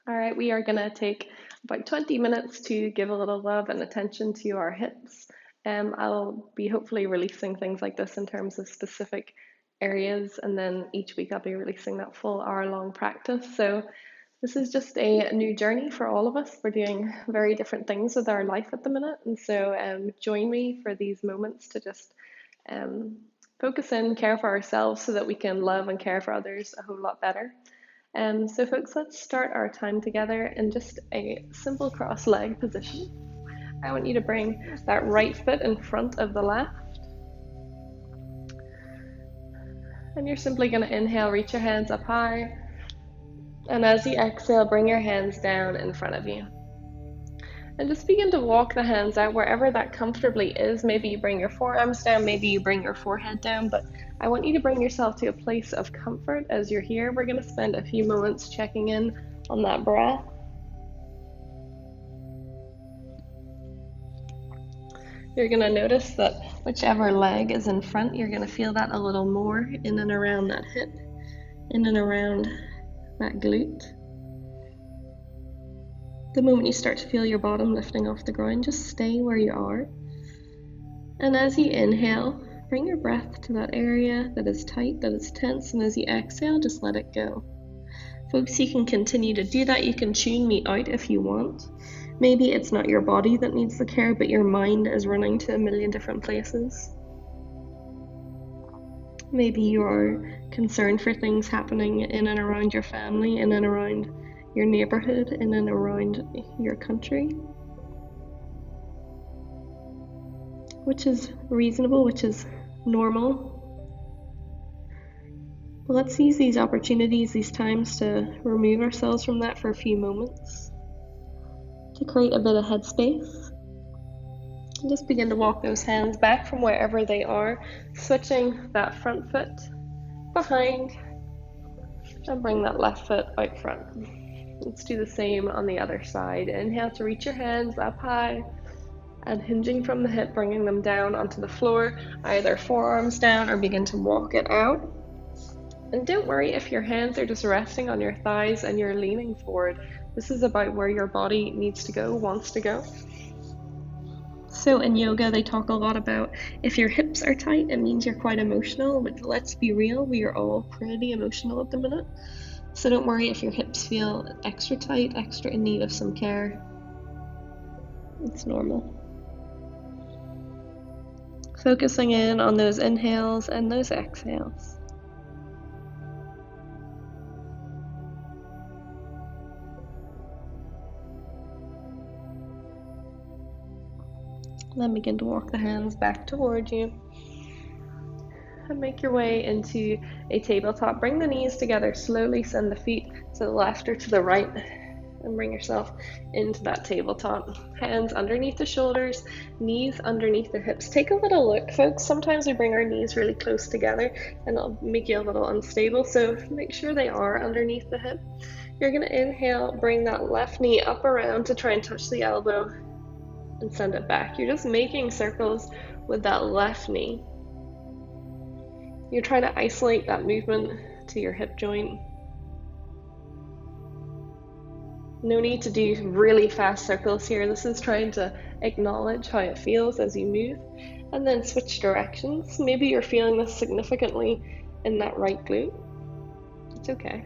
All right, we are gonna take about 20 minutes to give a little love and attention to our hips. I'll be hopefully releasing things like this in terms of specific areas, and then each week I'll be releasing that full hour-long practice. So this is just a new journey for all of us. We're doing very different things with our life at the minute, and so join me for these moments to just um, focus in, care for ourselves so that we can love and care for others a whole lot better. So folks, let's start our time together in just a simple cross leg position. I want you to bring that right foot in front of the left. And you're simply going to inhale, reach your hands up high. And as you exhale, bring your hands down in front of you. And just begin to walk the hands out wherever that comfortably is. Maybe you bring your forearms down, maybe you bring your forehead down, but I want you to bring yourself to a place of comfort as you're here. We're going to spend a few moments checking in on that breath. You're going to notice that whichever leg is in front, you're going to feel that a little more in and around that hip, in and around that glute. The moment you start to feel your bottom lifting off the ground, just stay where you are. And as you inhale, bring your breath to that area that is tight, that is tense, and as you exhale, just let it go. Folks, you can continue to do that. You can tune me out if you want. Maybe it's not your body that needs the care, but your mind is running to a million different places. Maybe you're concerned for things happening in and around your family, in and around your neighborhood, in and around your country, which is reasonable, which is normal. But let's use these opportunities, these times to remove ourselves from that for a few moments, to create a bit of headspace. And just begin to walk those hands back from wherever they are, switching that front foot behind and bring that left foot out front. Let's do the same on the other side. Inhale to reach your hands up high and hinging from the hip, bringing them down onto the floor, either forearms down or begin to walk it out. And don't worry if your hands are just resting on your thighs and you're leaning forward. This is about where your body needs to go, wants to go. So in yoga, they talk a lot about if your hips are tight, it means you're quite emotional, but let's be real, we are all pretty emotional at the minute. So don't worry if your hips feel extra tight, extra in need of some care. It's normal. Focusing in on those inhales and those exhales. Then begin to walk the hands back toward you. And make your way into a tabletop. Bring the knees together slowly, send the feet to the left or to the right, and bring yourself into that tabletop. Hands underneath the shoulders, knees underneath the hips. Take a little look, folks. Sometimes we bring our knees really close together and it'll make you a little unstable, so make sure they are underneath the hip. You're going to inhale, bring that left knee up around to try and touch the elbow and send it back. You're just making circles with that left knee. You're trying to isolate that movement to your hip joint. No need to do really fast circles here. This is trying to acknowledge how it feels as you move, and then switch directions. Maybe you're feeling this significantly in that right glute. It's okay.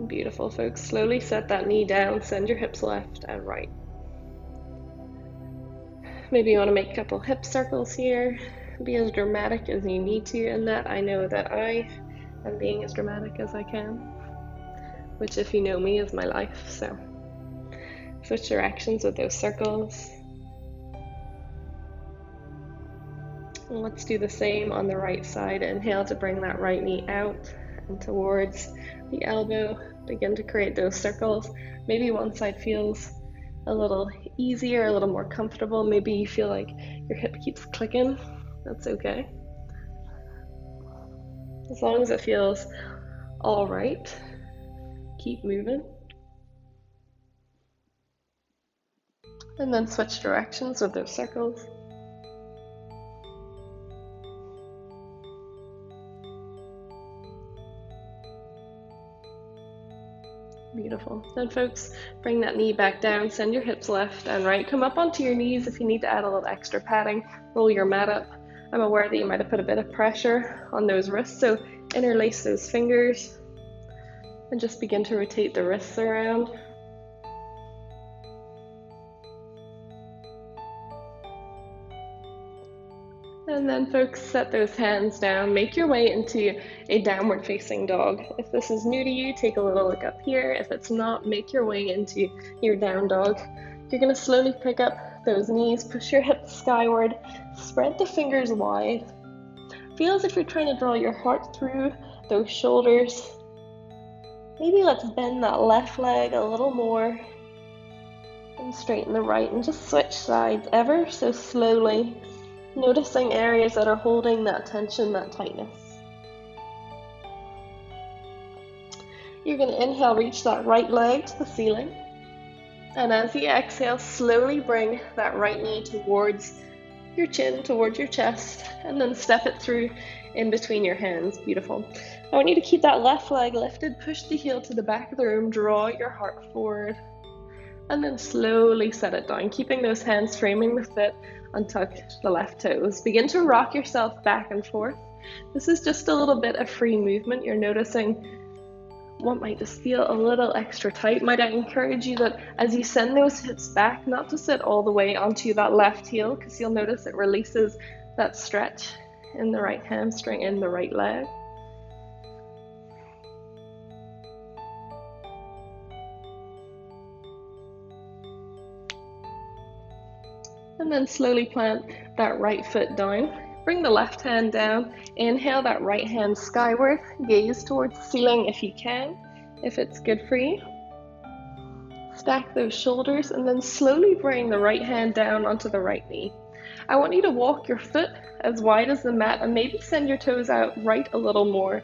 Beautiful, folks. Slowly set that knee down, send your hips left and right. Maybe you want to make a couple hip circles here. Be as dramatic as you need to in that. I know that I am being as dramatic as I can, which, if you know me, is my life. So switch directions with those circles. And let's do the same on the right side. Inhale to bring that right knee out and towards the elbow. Begin to create those circles. Maybe one side feels a little easier, a little more comfortable. Maybe you feel like your hip keeps clicking. That's okay. As long as it feels all right, keep moving. And then switch directions with those circles. Beautiful. Then folks, bring that knee back down, send your hips left and right. Come up onto your knees if you need to add a little extra padding. Roll your mat up. I'm aware that you might have put a bit of pressure on those wrists, so interlace those fingers and just begin to rotate the wrists around. And then folks, set those hands down, make your way into a downward facing dog. If this is new to you, take a little look up here. If it's not, make your way into your down dog. You're gonna slowly pick up those knees, push your hips skyward, spread the fingers wide. Feel as if you're trying to draw your heart through those shoulders. Maybe let's bend that left leg a little more and straighten the right, and just switch sides ever so slowly. Noticing areas that are holding that tension, that tightness. You're going to inhale, reach that right leg to the ceiling. And as you exhale, slowly bring that right knee towards your chin, towards your chest, and then step it through in between your hands. Beautiful. I want you to keep that left leg lifted, push the heel to the back of the room, draw your heart forward, and then slowly set it down, keeping those hands framing the foot. Untuck the left toes. Begin to rock yourself back and forth. This is just a little bit of free movement. You're noticing what might just feel a little extra tight. Might I encourage you that as you send those hips back, not to sit all the way onto that left heel, because you'll notice it releases that stretch in the right hamstring, in the right leg. And then slowly plant that right foot down. Bring the left hand down. Inhale that right hand skyward. Gaze towards the ceiling if you can, if it's good for you. Stack those shoulders and then slowly bring the right hand down onto the right knee. I want you to walk your foot as wide as the mat and maybe send your toes out right a little more.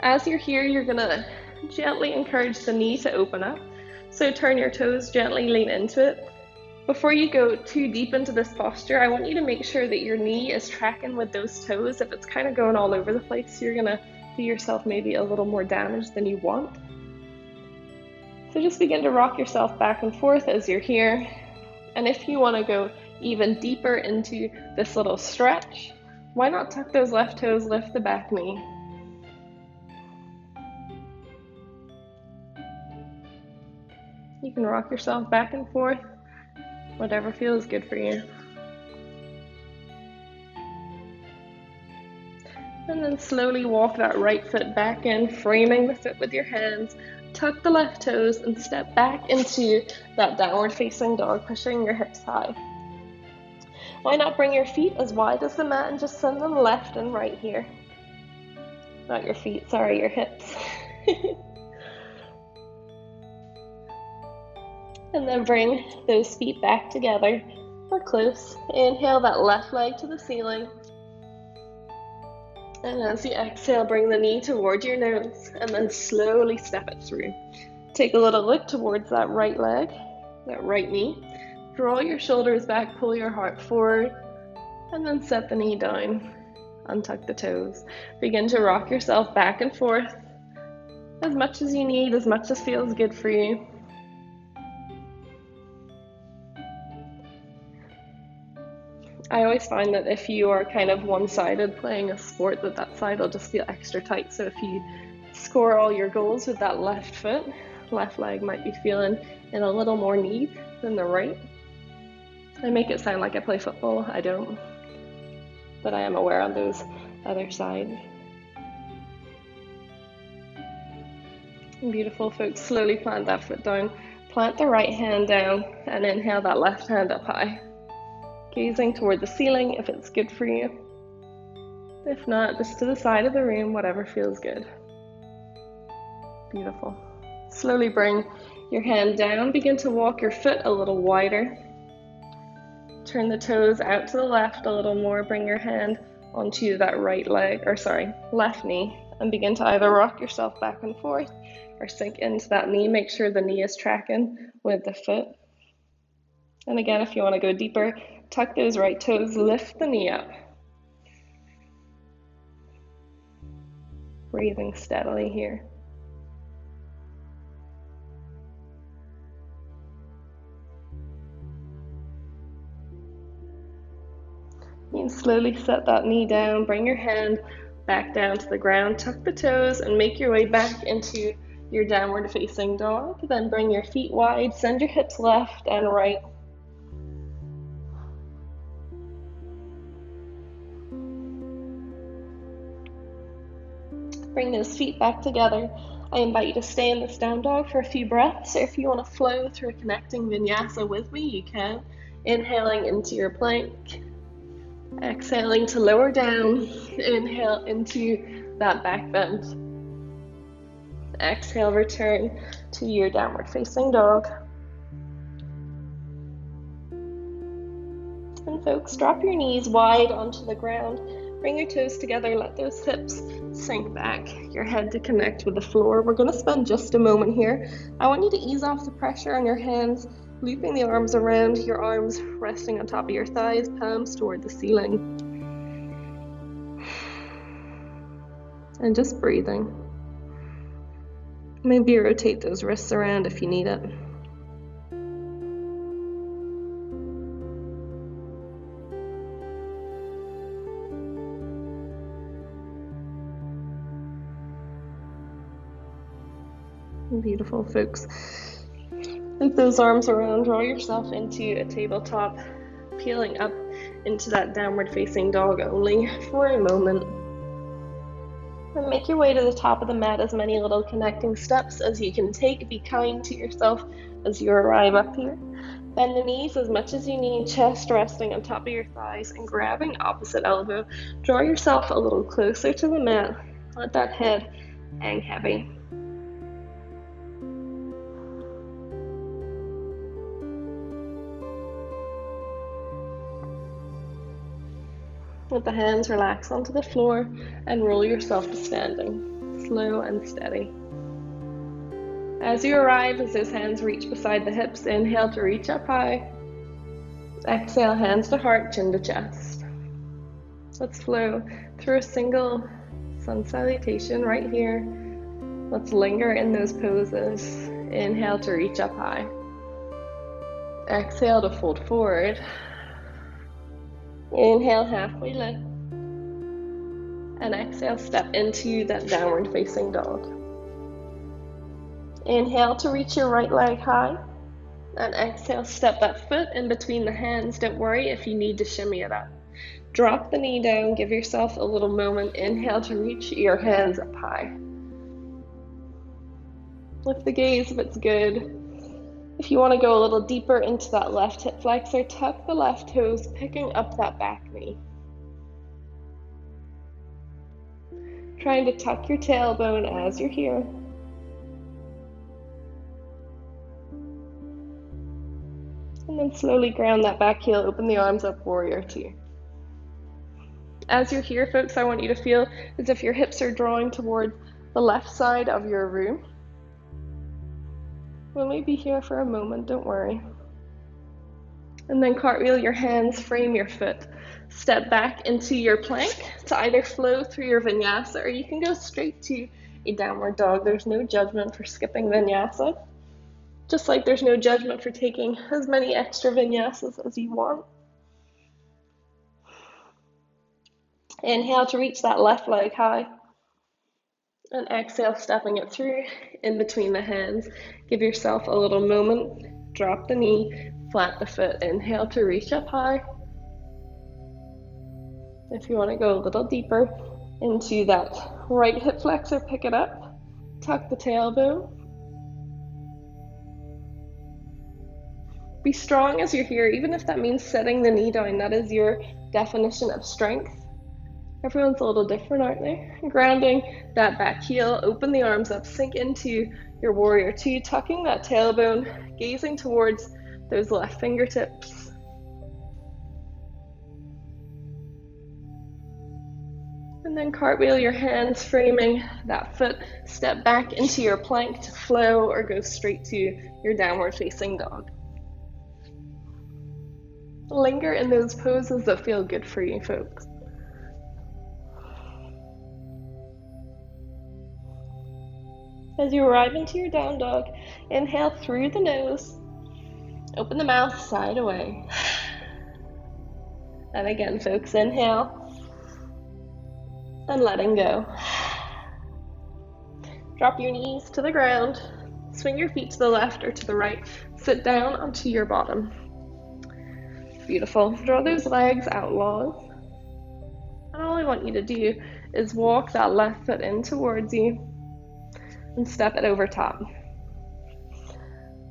As you're here, you're gonna gently encourage the knee to open up. So turn your toes, gently lean into it. Before you go too deep into this posture, I want you to make sure that your knee is tracking with those toes. If it's kind of going all over the place, you're gonna do yourself maybe a little more damage than you want. So just begin to rock yourself back and forth as you're here. And if you want to go even deeper into this little stretch, why not tuck those left toes, lift the back knee. You can rock yourself back and forth, whatever feels good for you. And then slowly walk that right foot back in, framing the foot with your hands. Tuck the left toes and step back into that downward facing dog, pushing your hips high. Why not bring your feet as wide as the mat and just send them left and right here. Not your feet, sorry, your hips. And then bring those feet back together or close. Inhale that left leg to the ceiling. And as you exhale, bring the knee towards your nose and then slowly step it through. Take a little look towards that right leg, that right knee. Draw your shoulders back, pull your heart forward, and then set the knee down. Untuck the toes. Begin to rock yourself back and forth as much as you need, as much as feels good for you. I always find that if you are kind of one-sided playing a sport, that side will just feel extra tight. So if you score all your goals with that left foot, left leg might be feeling in a little more need than the right. I make it sound like I play football. I don't, but I am aware on those other sides. Beautiful, folks. Slowly plant that foot down. Plant the right hand down and inhale that left hand up high. Gazing toward the ceiling if it's good for you. If not, just to the side of the room, whatever feels good. Beautiful. Slowly bring your hand down. Begin to walk your foot a little wider. Turn the toes out to the left a little more. Bring your hand onto that left knee and begin to either rock yourself back and forth or sink into that knee. Make sure the knee is tracking with the foot. And again, if you want to go deeper, tuck those right toes, lift the knee up. Breathing steadily here. You can slowly set that knee down, bring your hand back down to the ground, tuck the toes, and make your way back into your downward facing dog. Then bring your feet wide, send your hips left and right. Bring those feet back together. I invite you to stay in this down dog for a few breaths, or if you want to flow through a connecting vinyasa with me, you can. Inhaling into your plank. Exhaling to lower down. Inhale into that back bend. Exhale, return to your downward facing dog. And folks, drop your knees wide onto the ground. Bring your toes together, let those hips sink back, your head to connect with the floor. We're going to spend just a moment here. I want you to ease off the pressure on your hands, looping the arms around, your arms resting on top of your thighs, palms toward the ceiling. And just breathing. Maybe rotate those wrists around if you need it. Beautiful, folks. Loop those arms around, draw yourself into a tabletop, peeling up into that downward facing dog only for a moment. And make your way to the top of the mat, as many little connecting steps as you can take. Be kind to yourself as you arrive up here. Bend the knees as much as you need, chest resting on top of your thighs and grabbing opposite elbow. Draw yourself a little closer to the mat. Let that head hang heavy. Let the hands relax onto the floor and roll yourself to standing, slow and steady. As you arrive, as those hands reach beside the hips, inhale to reach up high. Exhale, hands to heart, chin to chest. Let's flow through a single sun salutation right here. Let's linger in those poses. Inhale to reach up high. Exhale to fold forward. Inhale, halfway lift. And exhale, step into that downward facing dog. Inhale to reach your right leg high. And exhale, step that foot in between the hands. Don't worry if you need to shimmy it up. Drop the knee down, give yourself a little moment. Inhale to reach your hands up high. Lift the gaze if it's good. If you want to go a little deeper into that left hip flexor, tuck the left toes, picking up that back knee. Trying to tuck your tailbone as you're here. And then slowly ground that back heel, open the arms up, warrior two. As you're here, folks, I want you to feel as if your hips are drawing toward the left side of your room. We'll only be here for a moment, don't worry. And then cartwheel your hands, frame your foot. Step back into your plank to either flow through your vinyasa or you can go straight to a downward dog. There's no judgment for skipping vinyasa. Just like there's no judgment for taking as many extra vinyasas as you want. Inhale to reach that left leg high. And exhale, stepping it through in between the hands. Give yourself a little moment. Drop the knee, flat the foot. Inhale to reach up high. If you want to go a little deeper into that right hip flexor, pick it up. Tuck the tailbone. Be strong as you're here, even if that means setting the knee down. That is your definition of strength. Everyone's a little different, aren't they? Grounding that back heel, open the arms up, sink into your warrior two, tucking that tailbone, gazing towards those left fingertips. And then cartwheel your hands, framing that foot, step back into your plank to flow or go straight to your downward facing dog. Linger in those poses that feel good for you, folks. As you arrive into your down dog, inhale through the nose, open the mouth, sigh it away. And again, folks, inhale and letting go. Drop your knees to the ground, swing your feet to the left or to the right, sit down onto your bottom. Beautiful. Draw those legs out long. And all I want you to do is walk that left foot in towards you and step it over top.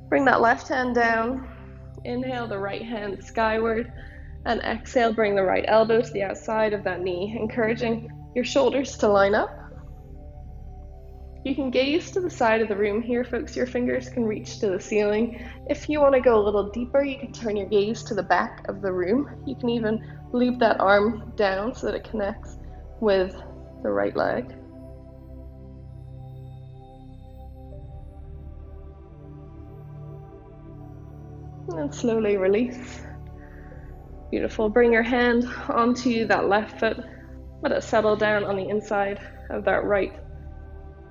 Bring that left hand down. Inhale the right hand skyward, and exhale, bring the right elbow to the outside of that knee, encouraging your shoulders to line up. You can gaze to the side of the room here, folks. Your fingers can reach to the ceiling. If you want to go a little deeper, you can turn your gaze to the back of the room. You can even loop that arm down so that it connects with the right leg. And slowly release. Beautiful. Bring your hand onto that left foot. Let it settle down on the inside of that right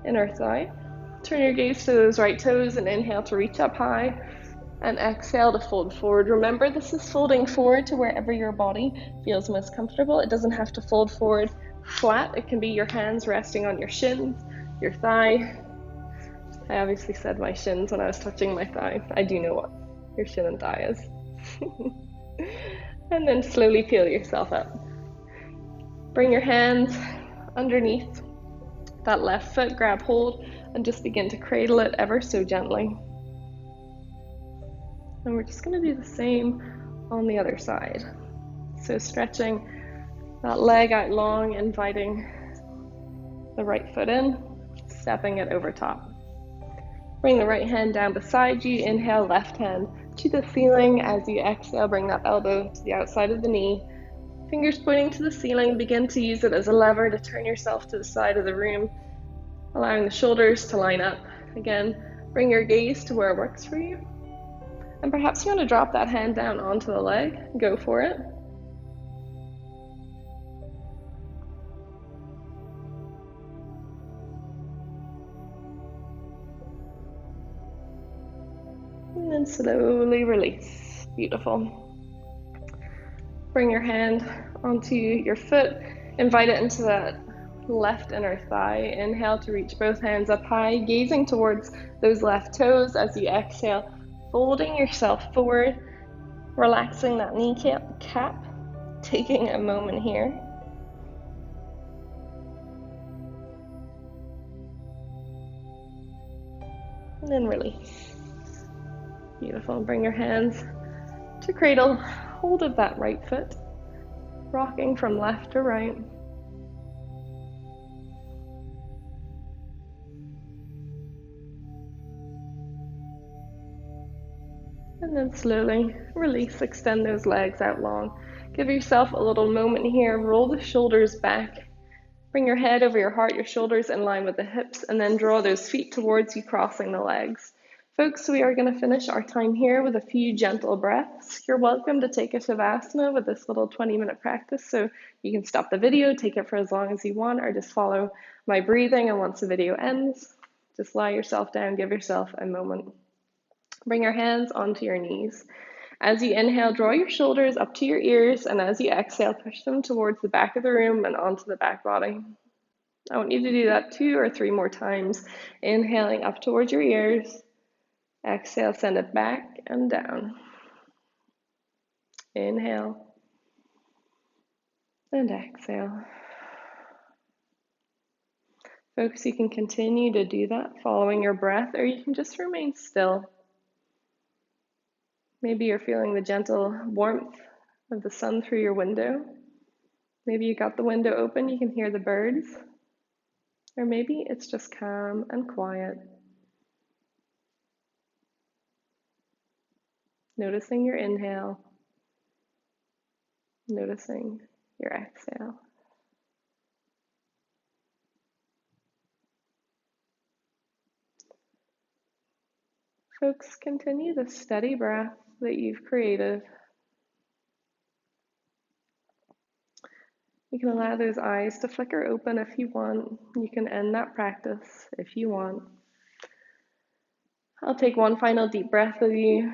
inner thigh. Turn your gaze to those right toes and inhale to reach up high, and exhale to fold forward. Remember, this is folding forward to wherever your body feels most comfortable. It doesn't have to fold forward flat. It can be your hands resting on your shins, your thigh. I obviously said my shins when I was touching my thigh. I do know what your shin and thigh is. And then slowly peel yourself up. Bring your hands underneath that left foot, grab hold, and just begin to cradle it ever so gently. And we're just going to do the same on the other side. So stretching that leg out long, inviting the right foot in, stepping it over top. Bring the right hand down beside you. Inhale, left hand to the ceiling. As you exhale, bring that elbow to the outside of the knee. Fingers pointing to the ceiling. Begin to use it as a lever to turn yourself to the side of the room, allowing the shoulders to line up. Again, bring your gaze to where it works for you. And perhaps you want to drop that hand down onto the leg. Go for it. And then slowly release. Beautiful. Bring your hand onto your foot. Invite it into that left inner thigh. Inhale to reach both hands up high, gazing towards those left toes. As you exhale, folding yourself forward, relaxing that kneecap, taking a moment here. And then release. Beautiful. Bring your hands to cradle hold of that right foot, rocking from left to right. And then slowly release, extend those legs out long. Give yourself a little moment here, roll the shoulders back. Bring your head over your heart, your shoulders in line with the hips, and then draw those feet towards you, crossing the legs. Folks, we are going to finish our time here with a few gentle breaths. You're welcome to take a Shavasana with this little 20-minute practice, so you can stop the video, take it for as long as you want, or just follow my breathing, and once the video ends, just lie yourself down, give yourself a moment. Bring your hands onto your knees. As you inhale, draw your shoulders up to your ears, and as you exhale, push them towards the back of the room and onto the back body. I want you to do that 2 or 3 more times. Inhaling up towards your ears. Exhale, send it back and down. Inhale and exhale. Folks, you can continue to do that following your breath, or you can just remain still. Maybe you're feeling the gentle warmth of the sun through your window. Maybe you got the window open, you can hear the birds. Or maybe it's just calm and quiet. Noticing your inhale, noticing your exhale. Folks, continue the steady breath that you've created. You can allow those eyes to flicker open if you want. You can end that practice if you want. I'll take one final deep breath with you,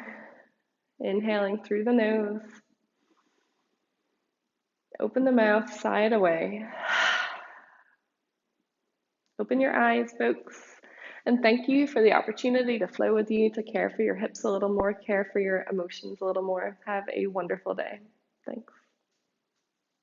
inhaling through the nose. Open the mouth, sigh it away. Open your eyes, folks. And thank you for the opportunity to flow with you, to care for your hips a little more, care for your emotions a little more. Have a wonderful day. Thanks.